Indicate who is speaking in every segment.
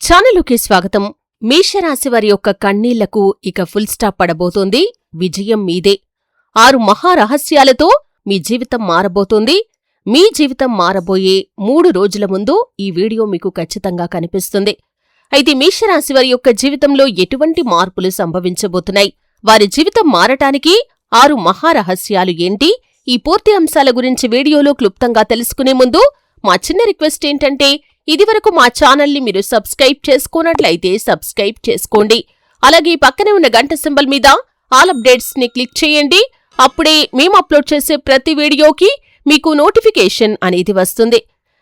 Speaker 1: ఛానలుకి స్వాగతం. మేషరాశి వారి యొక్క కన్నీళ్లకు ఇక ఫుల్ స్టాప్ పడబోతోంది. విజయం మీదే. 6 మహారహస్యాలతో మీ జీవితం మారబోతోంది. మీ జీవితం మారబోయే 3 రోజుల ముందు ఈ వీడియో మీకు ఖచ్చితంగా కనిపిస్తుంది. అయితే మేషరాశి వారి యొక్క జీవితంలో ఎటువంటి మార్పులు సంభవించబోతున్నాయి, వారి జీవితం మారటానికి 6 మహారహస్యాలు ఏంటి, ఈ పూర్తి అంశాల గురించి వీడియోలో క్లుప్తంగా తెలుసుకునే ముందు మా చిన్న రిక్వెస్ట్ ఏంటంటే, ఇదివరకు మా ఛానల్ని మీరు సబ్స్క్రైబ్ చేసుకోనట్లయితే సబ్స్క్రైబ్ చేసుకోండి. అలాగే పక్కనే ఉన్న గంట సింబల్ మీద ఆల్ అప్డేట్స్ ని క్లిక్ చేయండి. అప్పుడే మేము అప్లోడ్ చేసే ప్రతి వీడియోకి మీకు నోటిఫికేషన్ అనేది వస్తుంది.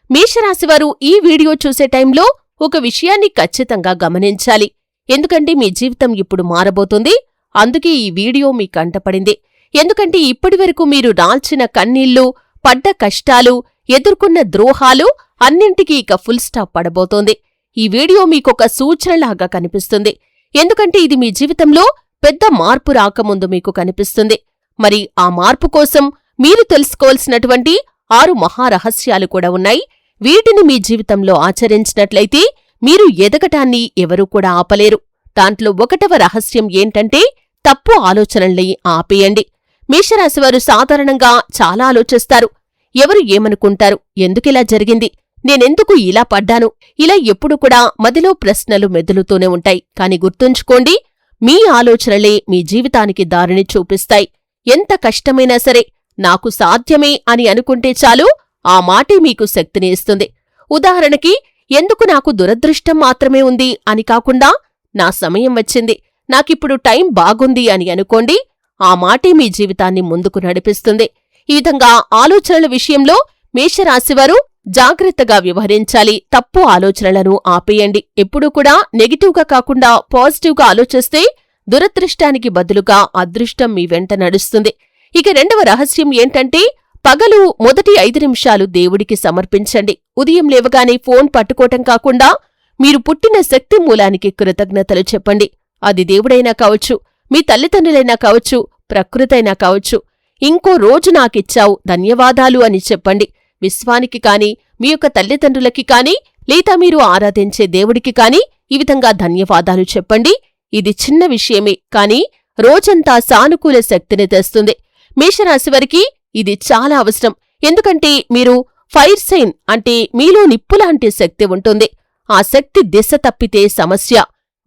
Speaker 1: మేషరాశివారు ఈ వీడియో చూసే టైంలో ఒక విషయాన్ని ఖచ్చితంగా గమనించాలి. ఎందుకంటే మీ జీవితం ఇప్పుడు మారబోతుంది. అందుకే ఈ వీడియో మీ కంటపడింది. ఎందుకంటే ఇప్పటివరకు మీరు రాల్చిన కన్నీళ్లు, పడ్డ కష్టాలు, ఎదుర్కొన్న ద్రోహాలు అన్నింటికీ ఇక ఫుల్ స్టాప్ పడబోతోంది. ఈ వీడియో మీకొక సూచనలాగా కనిపిస్తుంది. ఎందుకంటే ఇది మీ జీవితంలో పెద్ద మార్పు రాకముందు మీకు కనిపిస్తుంది. మరి ఆ మార్పు కోసం మీరు తెలుసుకోవాల్సినటువంటి 6 మహారహస్యాలు కూడా ఉన్నాయి. వీటిని మీ జీవితంలో ఆచరించినట్లయితే మీరు ఎదగటాన్ని ఎవరూ కూడా ఆపలేరు. దాంట్లో 1వ రహస్యం ఏంటంటే, తప్పు ఆలోచనల్ని ఆపేయండి. మేషరాశివారు సాధారణంగా చాలా ఆలోచిస్తారు. ఎవరు ఏమనుకుంటారు, ఎందుకిలా జరిగింది, నేనెందుకు ఇలా పడ్డాను, ఇలా ఎప్పుడు కూడా మదిలో ప్రశ్నలు మెదులుతూనే ఉంటాయి. కాని గుర్తుంచుకోండి, మీ ఆలోచనలే మీ జీవితానికి దారిని చూపిస్తాయి. ఎంత కష్టమైనా సరే నాకు సాధ్యమే అని అనుకుంటే చాలు, ఆ మాటే మీకు శక్తిని ఇస్తుంది. ఉదాహరణకి, ఎందుకు నాకు దురదృష్టం మాత్రమే ఉంది అని కాకుండా, నా సమయం వచ్చింది, నాకిప్పుడు టైం బాగుంది అని అనుకోండి. ఆ మాటే మీ జీవితాన్ని ముందుకు నడిపిస్తుంది. ఈ విధంగా ఆలోచనల విషయంలో మేషరాశివారు జాగ్రత్తగా వ్యవహరించాలి. తప్పు ఆలోచనలను ఆపేయండి. ఎప్పుడూ కూడా నెగిటివ్గా కాకుండా పాజిటివ్గా ఆలోచిస్తే దురదృష్టానికి బదులుగా అదృష్టం మీ వెంట నడుస్తుంది. ఇక 2వ రహస్యం ఏంటంటే, పగలు మొదటి 5 నిమిషాలు దేవుడికి సమర్పించండి. ఉదయం లేవగానే ఫోన్ పట్టుకోవటం కాకుండా మీరు పుట్టిన శక్తి మూలానికి కృతజ్ఞతలు చెప్పండి. అది దేవుడైనా కావచ్చు, మీ తల్లిదండ్రులైనా కావచ్చు, ప్రకృతైనా కావచ్చు. ఇంకో రోజు నాకిచ్చావు, ధన్యవాదాలు అని చెప్పండి. విశ్వానికి కాని, మీ యొక్క తల్లిదండ్రులకి కాని, లేదా మీరు ఆరాధించే దేవుడికి కాని ఈ విధంగా ధన్యవాదాలు చెప్పండి. ఇది చిన్న విషయమే, కాని రోజంతా సానుకూల శక్తిని తెస్తుంది. మేషరాశివారికి ఇది చాలా అవసరం. ఎందుకంటే మీరు ఫైర్ సైన్, అంటే మీలో నిప్పులాంటి శక్తి ఉంటుంది. ఆ శక్తి దిశ తప్పితే సమస్య,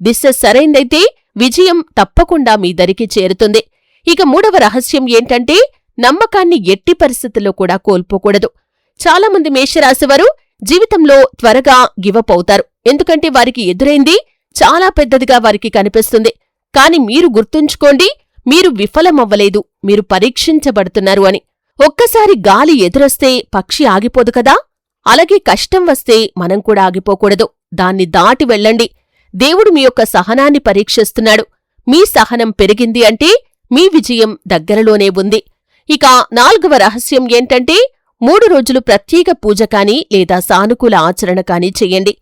Speaker 1: దిశ సరైందైతే విజయం తప్పకుండా మీ దరికి చేరుతుంది. ఇక 3వ రహస్యం ఏంటంటే, నమ్మకాన్ని ఎట్టి పరిస్థితుల్లో కూడా కోల్పోకూడదు. చాలామంది మేషరాశివారు జీవితంలో త్వరగా గివప్ అవుతారు. ఎందుకంటే వారికి ఎదురైంది చాలా పెద్దదిగా వారికి కనిపిస్తుంది. కాని మీరు గుర్తుంచుకోండి, మీరు విఫలమవ్వలేదు, మీరు పరీక్షించబడుతున్నారు అని. ఒక్కసారి గాలి ఎదురొస్తే పక్షి ఆగిపోదు కదా, అలాగే కష్టం వస్తే మనం కూడా ఆగిపోకూడదు. దాన్ని దాటి వెళ్ళండి. దేవుడు మీ యొక్క సహనాన్ని పరీక్షిస్తున్నాడు. మీ సహనం పెరిగింది అంటే మీ విజయం దగ్గరలోనే ఉంది. ఇక 4వ రహస్యం ఏంటంటే, 3 రోజులు ప్రత్యేక పూజ కాని లేదా సానుకూల ఆచరణ కాని చెయ్యండి.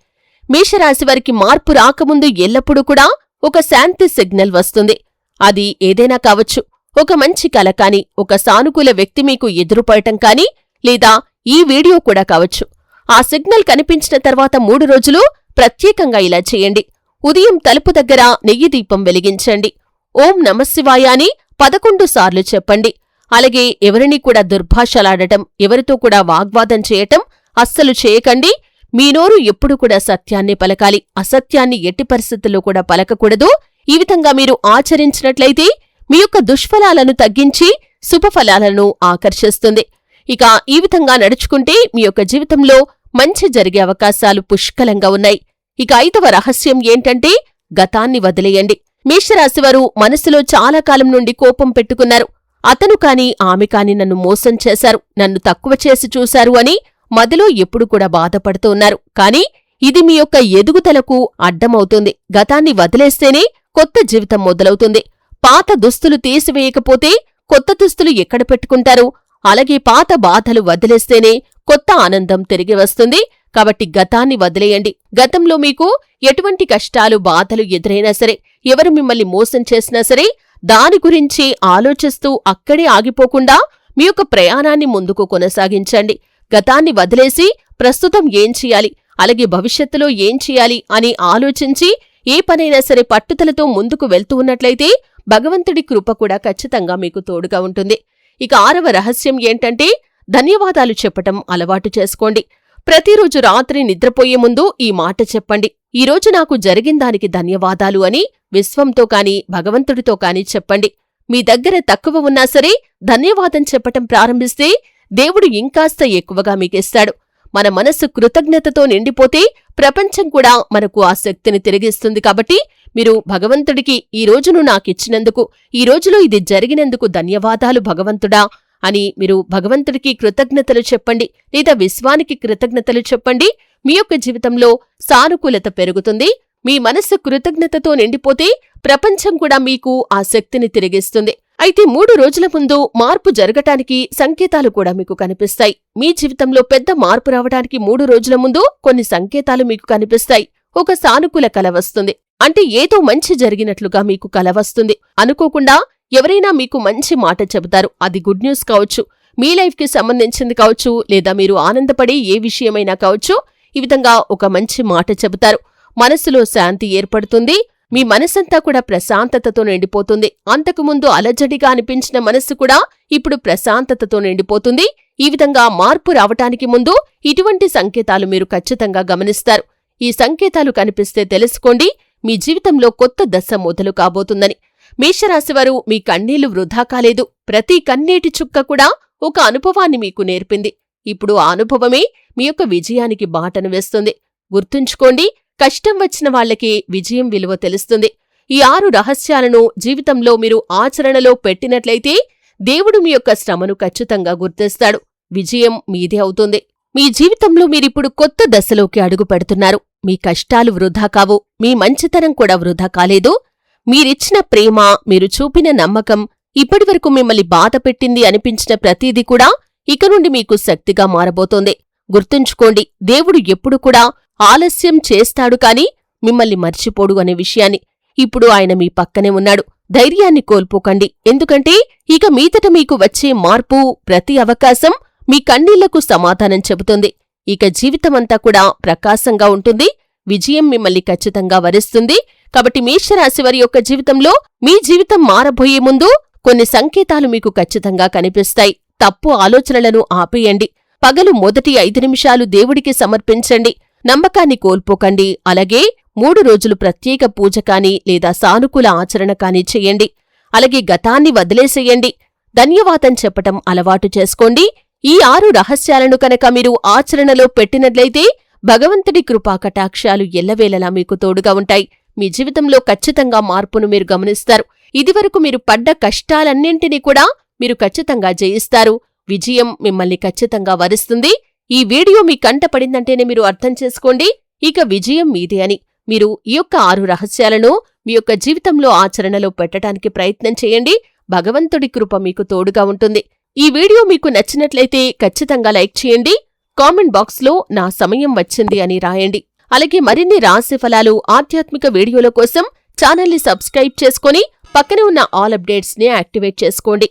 Speaker 1: మేషరాశివారికి మార్పు రాకముందు ఎల్లప్పుడూ కూడా ఒక శాంతి సిగ్నల్ వస్తుంది. అది ఏదైనా కావచ్చు. ఒక మంచి కల కాని, ఒక సానుకూల వ్యక్తి మీకు ఎదురుపడటం కాని, లేదా ఈ వీడియో కూడా కావచ్చు. ఆ సిగ్నల్ కనిపించిన తర్వాత 3 రోజులు ప్రత్యేకంగా ఇలా చేయండి. ఉదయం తలుపు దగ్గర నెయ్యి దీపం వెలిగించండి. ఓం నమశివాయ అని 11 సార్లు చెప్పండి. అలాగే ఎవరినీ కూడా దుర్భాషలాడటం, ఎవరితో కూడా వాగ్వాదం చేయటం అస్సలు చేయకండి. మీ నోరు ఎప్పుడు కూడా సత్యాన్ని పలకాలి, అసత్యాన్ని ఎట్టి పరిస్థితుల్లో కూడా పలకకూడదు. ఈ విధంగా మీరు ఆచరించినట్లయితే మీ యొక్క దుష్ఫలాలను తగ్గించి శుభఫలాలను ఆకర్షిస్తుంది. ఇక ఈ విధంగా నడుచుకుంటే మీ యొక్క జీవితంలో మంచి జరిగే అవకాశాలు పుష్కలంగా ఉన్నాయి. ఇక 5వ రహస్యం ఏంటంటే, గతాన్ని వదిలేయండి. మేషరాశివారు మనసులో చాలా కాలం నుండి కోపం పెట్టుకున్నారు. అతను కాని, ఆమె కాని నన్ను మోసం చేశారు, నన్ను తక్కువ చేసి చూశారు అని మదిలో ఎప్పుడు కూడా బాధపడుతూ ఉన్నారు. కాని ఇది మీ యొక్క ఎదుగుదలకు అడ్డమవుతుంది. గతాన్ని వదిలేస్తేనే కొత్త జీవితం మొదలవుతుంది. పాత దుస్తులు తీసివేయకపోతే కొత్త దుస్తులు ఎక్కడ పెట్టుకుంటారు? అలాగే పాత బాధలు వదిలేస్తేనే కొత్త ఆనందం తిరిగి వస్తుంది. కాబట్టి గతాన్ని వదిలేయండి. గతంలో మీకు ఎటువంటి కష్టాలు, బాధలు ఎదురైనా సరే, ఎవరు మిమ్మల్ని మోసం చేసినా సరే, దాని గురించి ఆలోచిస్తూ అక్కడే ఆగిపోకుండా మీ యొక్క ప్రయాణాన్ని ముందుకు కొనసాగించండి. గతాన్ని వదిలేసి ప్రస్తుతం ఏం చెయ్యాలి, అలాగే భవిష్యత్తులో ఏం చేయాలి అని ఆలోచించి ఏ పనైనా సరే పట్టుదలతో ముందుకు వెళ్తూ ఉన్నట్లయితే భగవంతుడి కృప కూడా ఖచ్చితంగా మీకు తోడుగా ఉంటుంది. ఇక 6వ రహస్యం ఏంటంటే ధన్యవాదాలు చెప్పటం అలవాటు చేసుకోండి. ప్రతిరోజు రాత్రి నిద్రపోయే ముందు ఈ మాట చెప్పండి, ఈరోజు నాకు జరిగిందానికి ధన్యవాదాలు అని విశ్వంతో కాని భగవంతుడితో కాని చెప్పండి. మీ దగ్గర తక్కువ ఉన్నా సరే ధన్యవాదం చెప్పటం ప్రారంభిస్తే దేవుడు ఇంకాస్త ఎక్కువగా మీకిస్తాడు. మన మనస్సు కృతజ్ఞతతో నిండిపోతే ప్రపంచం కూడా మనకు ఆ శక్తిని తిరిగిస్తుంది. కాబట్టి మీరు భగవంతుడికి ఈ రోజును నాకిచ్చినందుకు, ఈ రోజులో ఇది జరిగినందుకు ధన్యవాదాలు భగవంతుడా అని మీరు భగవంతుడికి కృతజ్ఞతలు చెప్పండి, లేదా విశ్వానికి కృతజ్ఞతలు చెప్పండి. మీ యొక్క జీవితంలో సానుకూలత పెరుగుతుంది. మీ మనస్సు కృతజ్ఞతతో నిండిపోతే ప్రపంచం కూడా మీకు ఆ శక్తిని తిరిగిస్తుంది. అయితే 3 రోజుల ముందు మార్పు జరగటానికి సంకేతాలు కూడా మీకు కనిపిస్తాయి. మీ జీవితంలో పెద్ద మార్పు రావడానికి 3 రోజుల ముందు కొన్ని సంకేతాలు మీకు కనిపిస్తాయి. ఒక సానుకూల కల వస్తుంది, అంటే ఏదో మంచి జరిగినట్లుగా మీకు కల వస్తుంది. అనుకోకుండా ఎవరైనా మీకు మంచి మాట చెబుతారు. అది గుడ్ న్యూస్ కావచ్చు, మీ లైఫ్కి సంబంధించింది కావచ్చు, లేదా మీరు ఆనందపడే ఏ విషయమైనా కావచ్చు. ఈ విధంగా ఒక మంచి మాట చెబుతారు. మనసులో శాంతి ఏర్పడుతుంది. మీ మనసంతా కూడా ప్రశాంతతతో నిండిపోతుంది. అంతకుముందు అలజడిగా అనిపించిన మనస్సు కూడా ఇప్పుడు ప్రశాంతతతో నిండిపోతుంది. ఈ విధంగా మార్పు రావటానికి ముందు ఇటువంటి సంకేతాలు మీరు ఖచ్చితంగా గమనిస్తారు. ఈ సంకేతాలు కనిపిస్తే తెలుసుకోండి, మీ జీవితంలో కొత్త దశ మొదలు కాబోతుందని. మేషరాశివారు, మీ కన్నీళ్లు వృధా కాలేదు. ప్రతి కన్నీటి చుక్క కూడా ఒక అనుభవాన్ని మీకు నేర్పింది. ఇప్పుడు ఆ అనుభవమే మీ యొక్క విజయానికి బాటను వేస్తుంది. గుర్తుంచుకోండి, కష్టం వచ్చిన వాళ్లకి విజయం విలువ తెలుస్తుంది. ఈ 6 రహస్యాలను జీవితంలో మీరు ఆచరణలో పెట్టినట్లయితే దేవుడు మీ యొక్క శ్రమను ఖచ్చితంగా గుర్తిస్తాడు. విజయం మీదే అవుతుంది. మీ జీవితంలో మీరిప్పుడు కొత్త దశలోకి అడుగు పెడుతున్నారు. మీ కష్టాలు వృధా కావు, మీ మంచితనం కూడా వృధా కాలేదు. మీరిచ్చిన ప్రేమ, మీరు చూపిన నమ్మకం, ఇప్పటివరకు మిమ్మల్ని బాధపెట్టింది అనిపించిన ప్రతీది కూడా ఇక నుండి మీకు శక్తిగా మారబోతోంది. గుర్తుంచుకోండి, దేవుడు ఎప్పుడు కూడా ఆలస్యం చేస్తాడు కాని మిమ్మల్ని మర్చిపోడు అనే విషయాన్ని. ఇప్పుడు ఆయన మీ పక్కనే ఉన్నాడు. ధైర్యాన్ని కోల్పోకండి. ఎందుకంటే ఇక మీదట మీకు వచ్చే మార్పు, ప్రతి అవకాశం మీ కన్నీళ్లకు సమాధానం చెబుతుంది. ఇక జీవితమంతా కూడా ప్రకాశంగా ఉంటుంది. విజయం మిమ్మల్ని ఖచ్చితంగా వరిస్తుంది. కాబట్టి మేషరాశివారి యొక్క జీవితంలో మీ జీవితం మారబోయే ముందు కొన్ని సంకేతాలు మీకు ఖచ్చితంగా కనిపిస్తాయి. తప్పు ఆలోచనలను ఆపేయండి. పగలు మొదటి 5 నిమిషాలు దేవుడికి సమర్పించండి. నమ్మకాన్ని కోల్పోకండి. అలాగే 3 రోజులు ప్రత్యేక పూజ కాని లేదా సానుకూల ఆచరణ కాని చెయ్యండి. అలాగే గతాన్ని వదిలేసేయండి. ధన్యవాదం చెప్పటం అలవాటు చేసుకోండి. ఈ 6 రహస్యాలను కనుక మీరు ఆచరణలో పెట్టినట్లయితే భగవంతుడి కృపా కటాక్షాలు ఎల్లవేళలా మీకు తోడుగా ఉంటాయి. మీ జీవితంలో ఖచ్చితంగా మార్పును మీరు గమనిస్తారు. ఇదివరకు మీరు పడ్డ కష్టాలన్నింటినీ కూడా మీరు ఖచ్చితంగా జయిస్తారు. విజయం మిమ్మల్ని ఖచ్చితంగా వరిస్తుంది. ఈ వీడియో మీ కంట పడిందంటేనే మీరు అర్థం చేసుకోండి, ఇక విజయం మీదే అని. మీరు ఈ యొక్క 6 రహస్యాలను మీ యొక్క జీవితంలో ఆచరణలో పెట్టడానికి ప్రయత్నం చేయండి. భగవంతుడి కృప మీకు తోడుగా ఉంటుంది. ఈ వీడియో మీకు నచ్చినట్లయితే ఖచ్చితంగా లైక్ చేయండి. కామెంట్ బాక్స్లో నా సమయం వచ్చింది అని రాయండి. అలాగే మరిన్ని రాశి ఫలాలు, ఆధ్యాత్మిక వీడియోల కోసం ఛానల్ని సబ్స్క్రైబ్ చేసుకుని పక్కనే ఉన్న ఆల్ అప్డేట్స్ని యాక్టివేట్ చేసుకోండి.